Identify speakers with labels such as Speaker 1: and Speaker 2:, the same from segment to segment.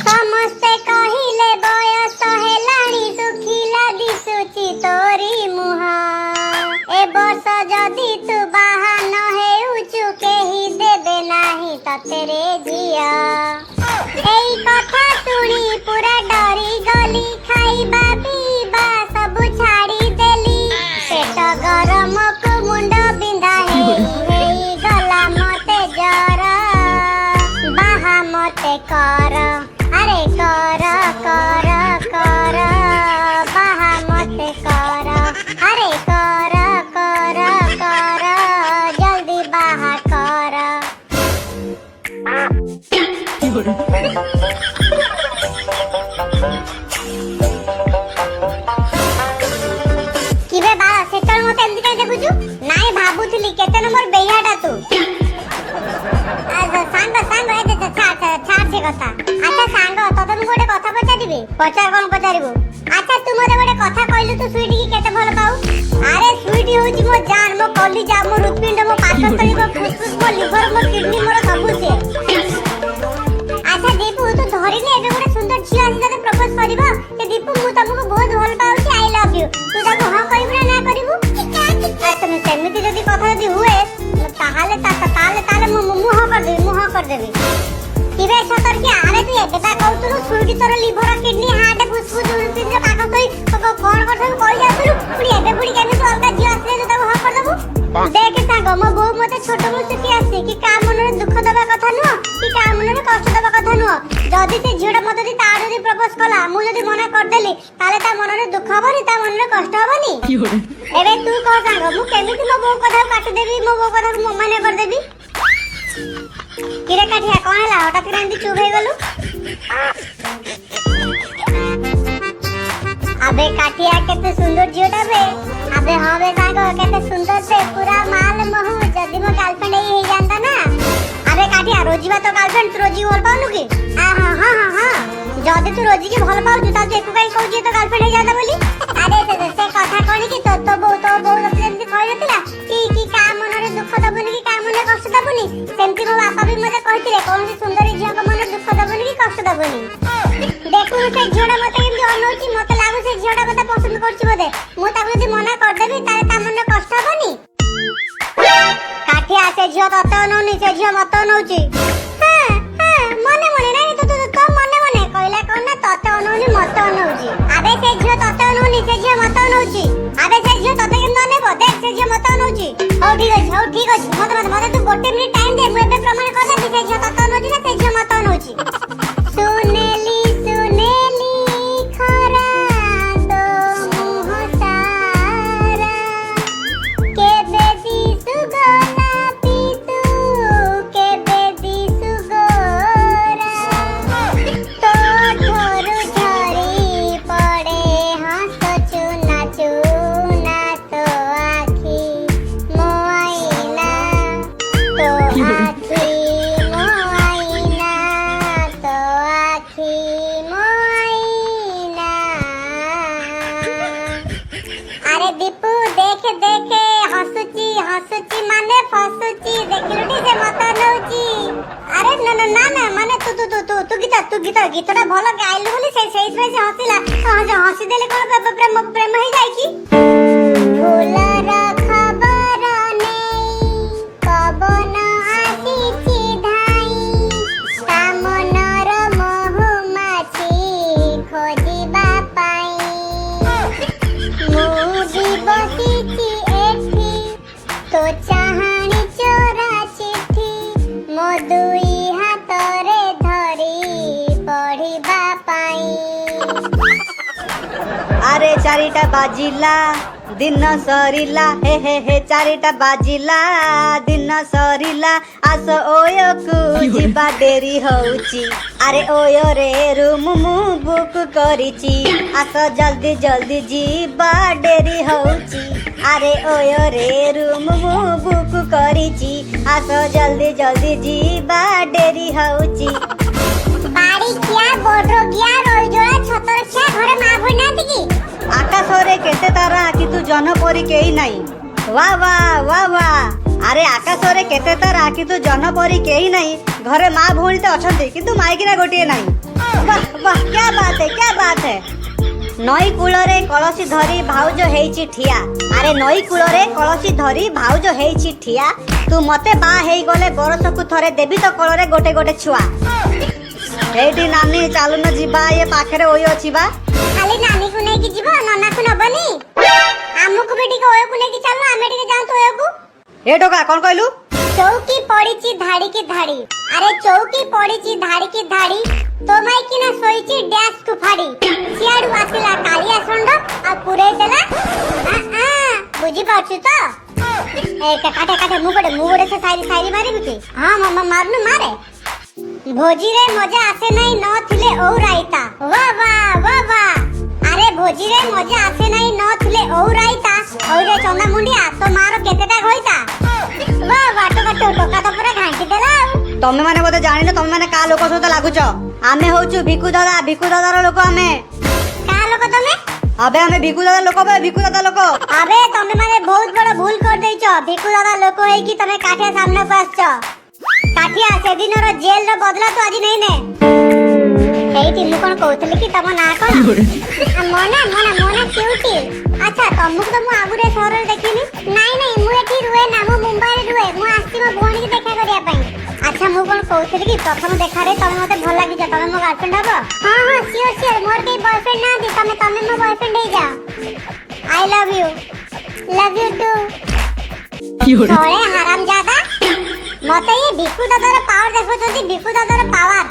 Speaker 1: ସମସ୍ତେ କହିଲେ ବୟସ ହେଲାଣି ଶୁଖିଲା ଦିଶୁଚି ତୋରି ମୁହଁ। ଏ ବର୍ଷ ଯଦି ତୁ ବାହା ନ ହେଉଛୁ କେହି ଦେବେ ନାହିଁ ତତେ ରେ ଝିଅ। ଏଇ କଥା ଶୁଣି ପୁରା ଡରି ଗଲି, ଖାଇବା ପିଇବା ସବୁ ଛାଡ଼ି ଦେଲି। ପେଟ ଗରମକୁ ମୁଣ୍ଡ ବିନ୍ଧା ହେଇଗଲା ମତେ ଜର। ବାହା ମତେ କର, ଆରେ କର କର କର, ବାହା ମତେ କର, ଆରେ କର କର କର, ଜଲ୍ଦି ବାହା କର। କିବେ ବାଳା ସେତେବେଳେ ମତେ ଏମିତି କାଇଁ ଦେଖୁଛୁ? ନାଇଁ ଭାବୁଥିଲି କେତେ ନମ୍ବର ବେହାଟା ତୁ। ସାଙ୍ଗ ସାଙ୍ଗ ଛାଡ ସେ କଥା। ଆଚ୍ଛା ସାଙ୍ଗ ତତେ ମୁଁ ଗୋଟେ କଥା ପଚାରିବି। ପଚାର, କଣ ପଚାରିବୁ? ଆଚ୍ଛା ତୁ ମତେ ଗୋଟେ କଥା କହିଲୁ, ତୁ ସୁଇଟି କି କେତେ ଭଲ ପାଉ? ଆରେ ସୁଇଟି ହଉଛି ମୋ ଜାନ, ମୋ କଲିଜା, ମୋ ହୃତ୍ପିଣ୍ଡ, ମୋ ପାକସ୍ଥଳୀ, ମୋ ଫୁସଫୁସ, ମୋ ଲିଭର, ମୋ କିଡନୀ, ମୋର ସବୁ ସେ। ଆଚ୍ଛା ଦୀପୁ ତୁ ଧରିନି ଏବେ ଗୋଟେ ସୁନ୍ଦର ଝିଅ ଆସି ତତେ ପ୍ରପୋଜ କରିବ ଯେ ଦୀପୁ ମୁଁ ତମକୁ ବହୁତ ଭଲ ପାଉଛି, ଆଇ ଲଭ୍ ୟୁ, ତୁ ତାକୁ ହଁ କରିବୁ ନା ନା କରିବୁ? ତମେ ସେମିତି ଯଦି କଥା ଯଦି ହୁଏ ତାହେଲେ ତାହେଲେ ମୁଁ ହଁ କରିଦେବି। କିବେ ସତର୍କି? ଆରେ ତୁ ଏବେ ତା କହୁଥିଲୁ ସୁଇଟି ତୋର ଲିଭର, କିଡନୀ, ହାର୍ଟ, ଫୁସଫୁସ, ହୃତ୍ପିଣ୍ଡ, ପାକସ୍ଥଳୀ କଣ ସବୁ କହି ଯାଉଥିଲୁ, ପୁଣି ଏବେ କେମିତି ଅଲଗା ଝିଅ ଆସିଲେ ତୁ ତାକୁ ହଁ କରିଦେବୁ? ଦେଖେ ସାଙ୍ଗ, ମୋ ବୋଉ ମତେ ଛୋଟବେଳୁ ଶିଖି ଆସିଛି କି କାହା ମନରେ ଦୁଃଖ ଦେବା କଥା ନୁହଁ କି କାହା ମନରେ କଷ୍ଟ ଦେବା କଥା ନୁହଁ। ଯଦି ସେ ଝିଅଟା ମତେ ଯଦି ତା ଯଦି ପ୍ରପୋଜ କଲା, ମୁଁ ଯଦି ମନା କରିଦେଲି ତାହେଲେ ତା ମନରେ ଦୁଃଖ ହବନି, ତା ମନରେ କଷ୍ଟ ହବନି? ଏବେ ତୁ କହ ସାଙ୍ଗ, ମୁଁ କେମିତି ମୋ ବୋଉ କଥାକୁ କାଟିଦେବି, ମୋ ବୋଉ କଥାକୁ ଅମାନ୍ୟ କରିଦେବି? କିରେ କାଠିଆ କଣ ହେଲା ହଠାତ୍ ଏମିତି ଚୁପ୍ ହେଇଗଲୁ? আবে কাটিয়া কেতে সুন্দর ঝিওটা বে। আবে হবে সাঙ্গ কেতে সুন্দর সে পুরা মাল মহু যদি মো গার্লফ্রেন্ড এই জানতা না। আবে কাটিয়া রোজিবা তো গার্লফ্রেন্ড তু রোজি ভাল পাউনু কি? হ্যাঁ যদি তু রোজি কি ভাল পাউছু তাহলে একু কাই কইছি তো গার্লফ্রেন্ড এই জানতা বলি। আরে সে কথা কোনি কি তো বউ তো এমনি কই দিলা কি কা মନରେ দুঃখ দবনি কি কা মনে কষ্ট দবনি, সেমতি মো বাপা भी মতে কইতিলে কোনসি সুন্দরী ঝিওকে মনে দুঃখ দবনি কি কষ্ট দবনি। দেখুন সে ঝিওটা মতে এমনি অনউচি, মতে লাগু সে ঝিওটা মতে পছন্দ করছি বদে, মু তাকে যদি মনা করদেবি তাহলে তা মনে কষ্ট হবনি। কাঠিয়া সে ঝিও ততে অনউনি, সে ঝিও মতে অনউচি। হ্যাঁ মনে মনে নাই তো মনে মনে কইলা কোন না ততে অনউনি মতে অনউচি। আবে সে ঝিও ততে অনউনি, সে ঝিও মতে অনউচি। আবে সে ঝিও ততে কেন নেব, দেখ সে ঝিও মতে অনউচি। হউ ঠিক আছে মতে তু গোটে মিনিট টাইম দে, মু এবে প্রমাণ করদেবি সে ঝিও ততে অনউচি না সে ঝিও মতে অনউচি। সুনেলি খরা তো মুহ সারা কেবে দিসু গোলাপি তু কেবে দিসু গোরা তো ঝরু ঝরি পড়ে হাস চুনা চুনা তো আখি মোয়াইনা তো আখি মোয়াইনা তো আখি মোয়াইনা। আরে দীপু দেখে দেখে হসুচি মানে ফসুচি, দেখিলুটি সে মত নউচি। আরে না মানে তু গীতটা ভালো গাইলু বলি সেই হসিলা। হসি দেলে কোন প্রেম হই যায় কি? ফুলর খবর নেই পবন আসিছি ধাই, তা মনর মহুমাছি খোঁজিবা পাই। ମୁଁ ବି ବସିଛି ଏଠି ତୋ ଚାହାଣି ଚୋରା ଚିଠି, ମୋ ଦୁଇ ହାତରେ ଧରି ପଢିବା ପାଇଁ।
Speaker 2: আরে চারিটা বাজিলা দিন সরিলা, হে চারিটা বাজিলা দিন সরিলা, আস ওয়କୁ ଯିବା ଡେରି ହଉଛି। আরে ওয় রে রুম মু বুক করিছি, আস জলদি জলদি ଯିବା ଡେରି ହଉଛି। আরে ওয় রে রুম মু বুক করিছি, আস জলদি জলদি ଯିବା ଡେରି ହଉଛି।
Speaker 1: বাড়ি কিয়া বড় গিয়া রই জোড়া ছতর ছা ঘরে মা বই নাতি কি?
Speaker 2: ଆକାଶରେ କେତେ ତାରା କିନ୍ତୁ ଜହ୍ନ ପରି କେହି ନାହିଁ। ୱା ୱା ୱା ୱା। ଆରେ ଆକାଶରେ କେତେ ତାରା କିନ୍ତୁ ଜହ୍ନ ପରି କେହି ନାହିଁ। ଘରେ ମା ଭଉଣୀ ତ ଅଛନ୍ତି କିନ୍ତୁ ମାଇକିନା ଗୋଟିଏ ନାହିଁ। ବାଃ ବାଃ, କ୍ୟା ବାତ ହେ, କ୍ୟା ବାତ ହେ। ନଈ କୂଳରେ କଳସୀ ଧରି ଭାଉଜ ହେଇଛି ଠିଆ। ଆରେ ନଈ କୂଳରେ କଳସୀ ଧରି ଭାଉଜ ହେଇଛି ଠିଆ। ତୁ ମତେ ବା ହେଇଗଲେ ବରଷକୁ ଥରେ ଦେବି ତ କୋଳରେ ଗୋଟେ ଗୋଟେ ଛୁଆ। ଏଇଠି ନାନୀ ଚାଲୁନ ଯିବା, ଏ ପାଖରେ ଓଇ ଅଛି ବା।
Speaker 1: ଖାଲି ନାନୀକୁ ନେଇକି ଯିବ, ନନାକୁ ନବନି? ଆମକୁ ବି ଟିକେ ଓୟକୁ ନେଇକି ଚାଲ, ଆମେ ଟିକେ ଯାଆନ୍ତୁ ଓୟକୁ।
Speaker 2: ଏ ଟୋକା କଣ କହିଲୁ?
Speaker 1: ଚୌକି ପଡିଛି ଧାଡି କି ଧାଡି। ଆରେ ଚୌକି ପଡିଛି ଧାଡି କି ଧାଡି। ତୋ ମାଇକିନା ଶୋଇଛି ଡ୍ୟାସ୍ କୁ ଫାଡି। ସିଆଡୁ ଆସିଲା କାଳିଆ ଷଣ୍ଢ ଆଉ ପୁରେଇ ଦେଲା। ବୁଝି ପାରୁଛୁ ତ? କାଟେ ମୁଁ ଗୋଟେ ସେ ସାଇରି ମାରିବି କି? ହଁ ମାରୁନୁ, ମାରେ। ଭୋଜିରେ ମଜା ଆସେ ନାହିଁ ନଥିଲେ ଓଉ ରାଇତା। ୱା ୱା ୱା ୱା। ଆରେ ଭୋଜିରେ ମଜା ଆସେ ନାହିଁ ନଥିଲେ ଓଉ ରାଇତା। ଓଇରେ ଚନ୍ଦା ମୁଣ୍ଡିଆ, ତୋ ମାର କେତେଟା ଘଇତା। ୱା ୱା, ଟୋକା ତ ପୁରା ଘାଣ୍ଟି ଦେଲା ଆଉ।
Speaker 2: ତମେ ମାନେ ବୋଧେ ଜାଣିନ ତମେ ମାନେ କାହା ଲୋକ ସହିତ ଲାଗୁଛ। ଆମେ ହଉଛୁ ଭିକୁ ଦାଦାର ଲୋକ। ଆମେ
Speaker 1: କାହା ଲୋକ ତମେ?
Speaker 2: ଆବେ ଆମେ ଭିକୁ ଦାଦା ଲୋକ ବେ, ଭିକୁ ଦାଦା ଲୋକ।
Speaker 1: ଆବେ ତମେ ମାନେ ବହୁତ ବଡ ଭୁଲ କରିଦେଇଛ। ଭିକୁ ଦାଦା ଲୋକ ହେଇକି ତମେ କାଠିଆ ସାମ୍ନାକୁ ଆସିଛ। କାଠିଆ ସେଦିନର ଜେଲର ବଦଲା ତୁ ଆଜି ନେଇ ନେ। ହେଇଟି ମୁଁ କଣ କହୁଥିଲି କି ତମ ନାଁ କଣ? ମୋନା କ୍ୟୁଟି। ଆଚ୍ଛା, ତମକୁ ତ ମୁଁ ଆଗୁରେ ସହରରେ ଦେଖିନି। ନାଇଁ ମୁଁ ଏଠି ରୁହେ ନା, ମୁଁ ମୁମ୍ବାଇରେ ରୁହେ। ମୁଁ ଆସିଛି ମୋ ଭଉଣୀକି ଦେଖା କରିବା ପାଇଁ। ଆଚ୍ଛା, ମୁଁ କଣ କହୁଥିଲି କି ପ୍ରଥମ ଦେଖାରେ ତମେ ମତେ ଭଲ ଲାଗିଛ। ତମେ ମୋ ଗାର୍ଲଫ୍ରେଣ୍ଡ ହବ? ହଁ ସିଓର। ମୋର କେହି ବୟଫ୍ରେଣ୍ଡ ନାହାନ୍ତି। ତମେ ମୋ ବୟଫ୍ରେଣ୍ଡ ହେଇଯାଅ। I love you too. ଥରେ ହାରାମଜାଦା, ମତେ ये भिकू दादाର पावर ଦେଖୁଛନ୍ତି। भिकू दादाର पावर।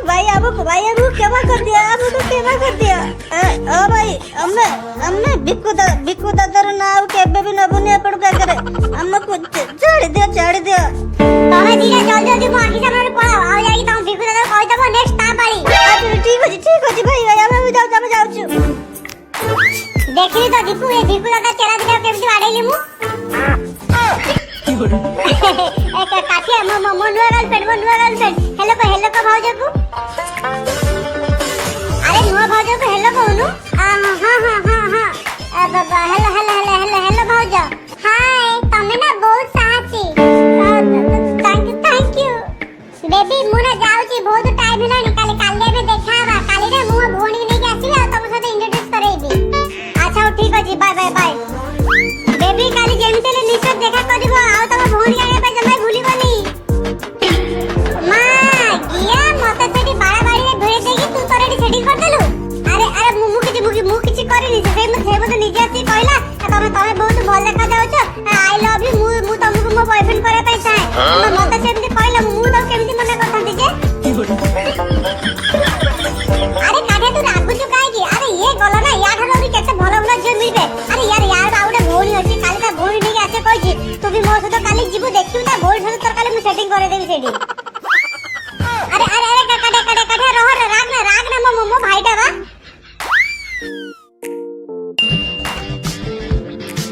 Speaker 2: भाई आपको क्षमा कर दिया, आपको क्षमा कर दिया। भाई हमने भिकू दादार नाव केबे भी नबुनी आपण का करे। हमको छाड़ी दिया।
Speaker 1: ତମେ ଦିଟା ଜଲ୍ଦି ମୋ ଆଖି ସାମ୍ନାରେ ପଳାଅ। ଆଉ ଯାଇକି ତମ भिकू ଦାଦା କହିଦବ ନେକ୍ସଟ ତା ପାଳି।
Speaker 2: ठीक ଅଛି भाई ଆମେ ଯାଉଛୁ।
Speaker 1: ଦେଖିଲି ତ ଦୀପୁ, ଏ भिकू ଦାଦା ଚେଲା ଦିଟା କେମିତି ବାଡେଇଲି ମୁଁ। କାଠିଆ ମୋ ନୂଆ ଗାର୍ଲଫ୍ରେଣ୍ଡ। ହେଲୋ କହ ଭାଉଜକୁ। ଆରେ ନୂଆ ଭାଉଜକୁ ହେଲୋ କହୁନୁ। ହଁ ହେଲୋ ଭାଉଜ। ହାଏ, ତମେ ନା ବହୁତ ସାହସୀ। Thank you baby. ମୁଁ ନା ଯାଉଛି, ବହୁତ ଟାଇମ୍ ହେଲାଣି। କାଲି ଆମେ ଦେଖା ହବା। କାଲି ନା ମୁଁ ମୋ ଭଉଣୀକି ନେଇକି ଆସିବି ଆଉ ତମ ସହିତ ଇଣ୍ଟ୍ରୋଡ୍ୟୁସ କରେଇବି। ଆଚ୍ଛା ହଉ, ଠିକ ଅଛି। Bye baby. କାଲି ଯେମିତି ହେଲେ ନିଶ୍ଚୟ ଦେଖା କରିବ ଆଉ ତମ ଭଉଣୀ ଆଣିବା ପାଇଁ ଜମା ଭୁଲିବନି। ମା ଗିଆ, ମତେ ସେଠି ବାଡାବାଡିରେ ଭିଡି ଦେଇକି ତୁ ତୋର ଏଠି ସେଟିଂ କରିଦେଲୁ। ଆରେ ମୁଁ କିଛି କରିନି। ସେ ମତେ ନିଜେ ଆସି କହିଲା ତମେ ବହୁତ ଭଲ ଦେଖା ଯାଉଛ। I love you. ମୁଁ ତମକୁ ମୋ ବୟଫ୍ରେଣ୍ଡ କରିବା ପାଇଁ ଚାହେଁ। ମତେ ସେମିତି କହିଲା, ମୁଁ ତାକୁ କେମିତି ମନା କରିଥାନ୍ତି ଯେ? ଆରେ କାଠିଆ, ତୁ ରାଗୁଛୁ କାହିଁକି? ଆରେ ଇଏ ଗଲା ନା, ୟାଠାରୁ ଆହୁରି କେତେ ଭଲ ଝିଅ ମିଳିବେ। ଆରେ ୟାର ଆଉ ଗୋଟେ ଭଉଣୀ ଅଛି। କାଲି ତା ଭଉଣୀ ନେଇକି ଆସେ କହିଛି। ତୁ ବି ମୋ ସହିତ କାଲି ଯିବୁ, ଦେଖିବୁ ତା ଭଉଣୀ ସହିତ ତୋର କାଲି ମୁଁ ସେଟିଂ କରେଇଦେବି ସେଇଠି। ଆରେ କାଠିଆ ରହ, ରାଗ ନା ମୋ ଭାଇଟା ବା।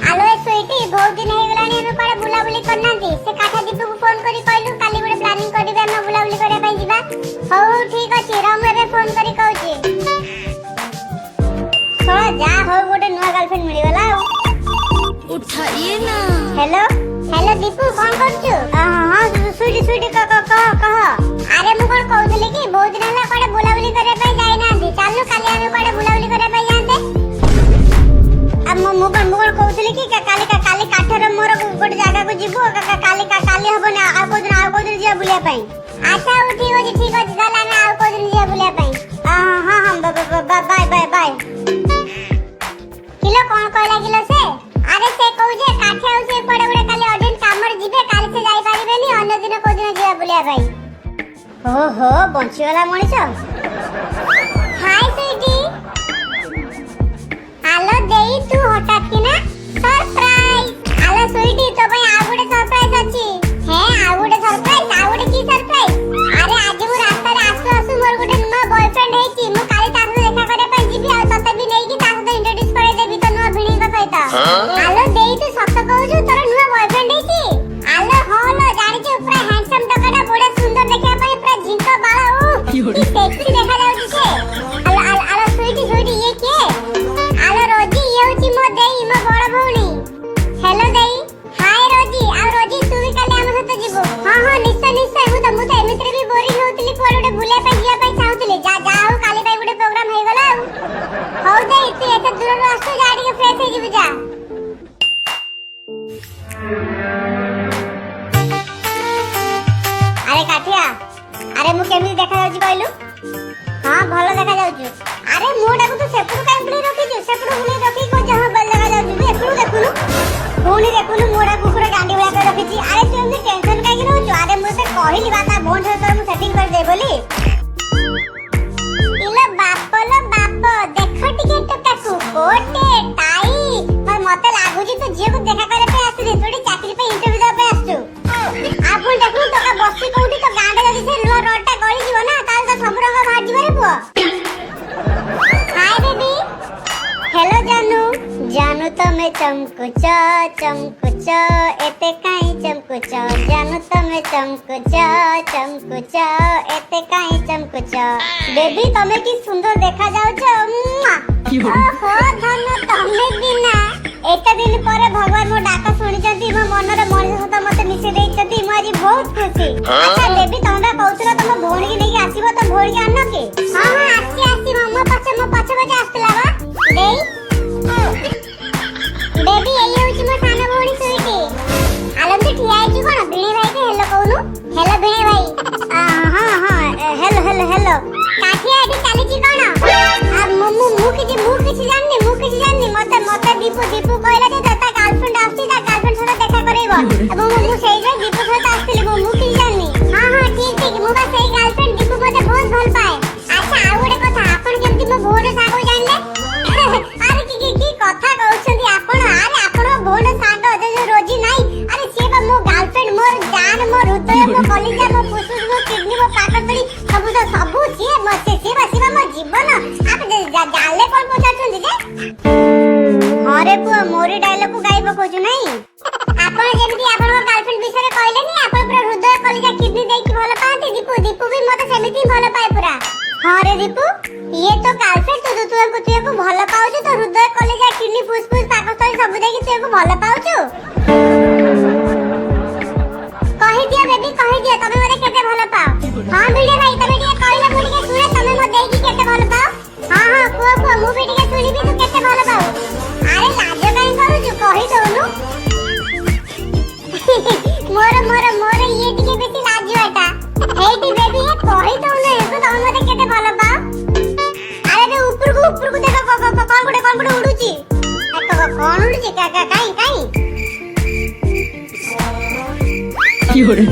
Speaker 1: ଆଲୋ ସୁଇଟି, ବହୁତ ଦିନ ହେଇଗଲାଣି ଆମେ କୁଆଡେ ବୁଲାବୁଲି କରିନାହାନ୍ତି। ସେ କାଠା ଦୀପକୁ ଫୋନ କରି କହିଲୁ କାଲି ଗୋଟେ ପ୍ଲାନିଂ କରିବେ, ଆମେ ବୁଲାବୁଲି କରିବା ପାଇଁ ଯିବା। ହଉ ଠିକ ଅଛି, ମୁଁ ଏବେ ଫୋନ କରି କହୁଛି। ଯା ହଉ, ଗୋଟେ ନୂଆ ଗାର୍ଲଫ୍ରେଣ୍ଡ ମିଳିଗଲା ଆଉ।
Speaker 2: ଉଠାଇଏ ନା।
Speaker 1: हेलो दीपू, कौन करछु? हां सुइटी कह। अरे मु कोन कहउतले कि बहुत दिन होला कोडे बुलाबुली करे पई जाई नांदी। चालू काली आमे कोडे बुलाबुली करे पई जानते। अब मु कोन कहउतले कि काली काठर मोर गोटे जगह को जिबो। काली हबो ना, आ को दिन जिया बुलिया पई। अच्छा ठीक अछि ताले आमे आ को दिन जिया बुलिया पई। हां बाय। किलो कौन कहला किलो से? अरे से कहू जे काठे आउ से पड़े उड़े काली अर्जेंट कामर जिबे, काली से जाई पारिबेनी, अन्य दिन को दिन जिया बुलिया भाई। ओहो बंची वाला मनीष। हाय स्वीटी। हेलो देई, तू हठात कि ना सरप्राइज। हेलो स्वीटी, तो भाई आ गुडे सरप्राइज अछि। हे आ गुडे सरप्राइज की सरप्राइज? अरे आज मु रास्ता रे आसु मोर गुडे नुवा बॉयफ्रेंड हे कि मु काली तास देखा करे पई जिबी आ तते भी नै कि तास इंट्रोड्यूस करे देबी तो नुवा भिणी को सहित। हेलो देई, तू सत्य कहू छु तोर नुवा बॉयफ्रेंड हे कि? हेलो होलो जानि छु, पूरा हैंडसम टकाटा, बडे सुंदर देखा पई, पूरा झिंका बाळा। ओ की सेक्सी देखा जाउ छु से। हेलो स्वीटी ये के? जाउची कहलु हां भलो देखा जाउची अरे मोडा को तू सेपुर काई बुले रखी छु सेपुर बुले रखी को जहां बल देखा जाउची तू एपुर देखुनु कोनी देखुनु मोडा कुकुर गांडी वाला कर रखी छी अरे तू एमनी टेंशन काई कि रहू अरे मुते कहली बाता बोन से तो मु सेटिंग कर दे बोली इला बाप देखो टिके टकाकू कोटे टाई पर मते लागु जी तू जे को देखा करे पे आसी थोड़ी चाकरी पे इंटरव्यू दे पे आसु आपण देखु तो का बसी कोठी तो गांडे जदी से लुआ रोडटा गली जीव ना ताल तो सब रंग बाहर जीव रे पुआ हाय बेबी हेलो जानू जानू तमे चमकुच एते काई चमकुच जानू तमे चमकुच एते काई चमकुच बेबी तमे की सुंदर देखा जाउछ ओहो धन तमे बिना एते दिन पर भगवान मो डाका सुनि जंती मो मनरे मनिष सत मते मिसे देई जंती मो आज बहुत खुशी अच्छा बेबी तमे कहउतला तमे भोणी की नेकी आसीबो तो भोणी के आनो के हां हां आसी मम्मा पछे आस्तला बा देई बेबी एई होची मो साना भोणी सुईटी आलम से ठिया आइची कोन बिणी भाई के हेलो कहनु हेलो बिणी भाई हां हेलो काठी आडी चालीची कोन आ मु किछि जाननी मते दीपू कहला जे ता गर्लफ्रेंड आसी ता गर्लफ्रेंड सदा देखा करैबो अब मु सेई जे दीपू सहित आस्तिली मु किछि जाननी हां ठीक मु बा सेई गर्लफ्रेंड दीपू मते बहुत भल पाए अच्छा आ गोटे कथा आपन केमती मो भोर सागो जानले अरे की कथा कहउछंती आपन अरे आपन भोर सागो जे रोजी नाही अरे से बा मो गर्लफ्रेंड मोर जान मोर हृदय मो कलिजा मो फुसफुस मो किडनी मो पाकतड़ी सब से बा मो जीवन आप जाले कोन पचाछंती जे अरे पुआ मोरी डायलॉग को गाइबो खोजु नहीं आपण जेमती आपण गर्लफ्रेंड विषय कहले नी आपण पूरा हृदय कलिजा किडनी देकी भलो पाती दीपू भी मते सेमिति भलो पाए पूरा हां रे दीपू ये तो गर्लफ्रेंड तू भलो पाउछु तो हृदय कलिजा किडनी फुसफुस पाकस्थली सब देकी तू भलो पाउछु कहि दिया बेबी कहि दिया तमे मते केते भलो पाओ हां भिडे भाई तमे के कहले मुडी के सुने तमे म देकी केते भलो पाओ हां को मु भी के सुनिबी तू केते भलो पाओ अरे लाज काई करू कहि दोनु मोर ये टिके बेटी लाज होता हेटी बेबी ये कहि दोनु एको तमे मते केते भलो पाओ अरे रे ऊपर को देखो कोन गुडे उडुची आ तो कोन उडुची काई
Speaker 3: Fiore.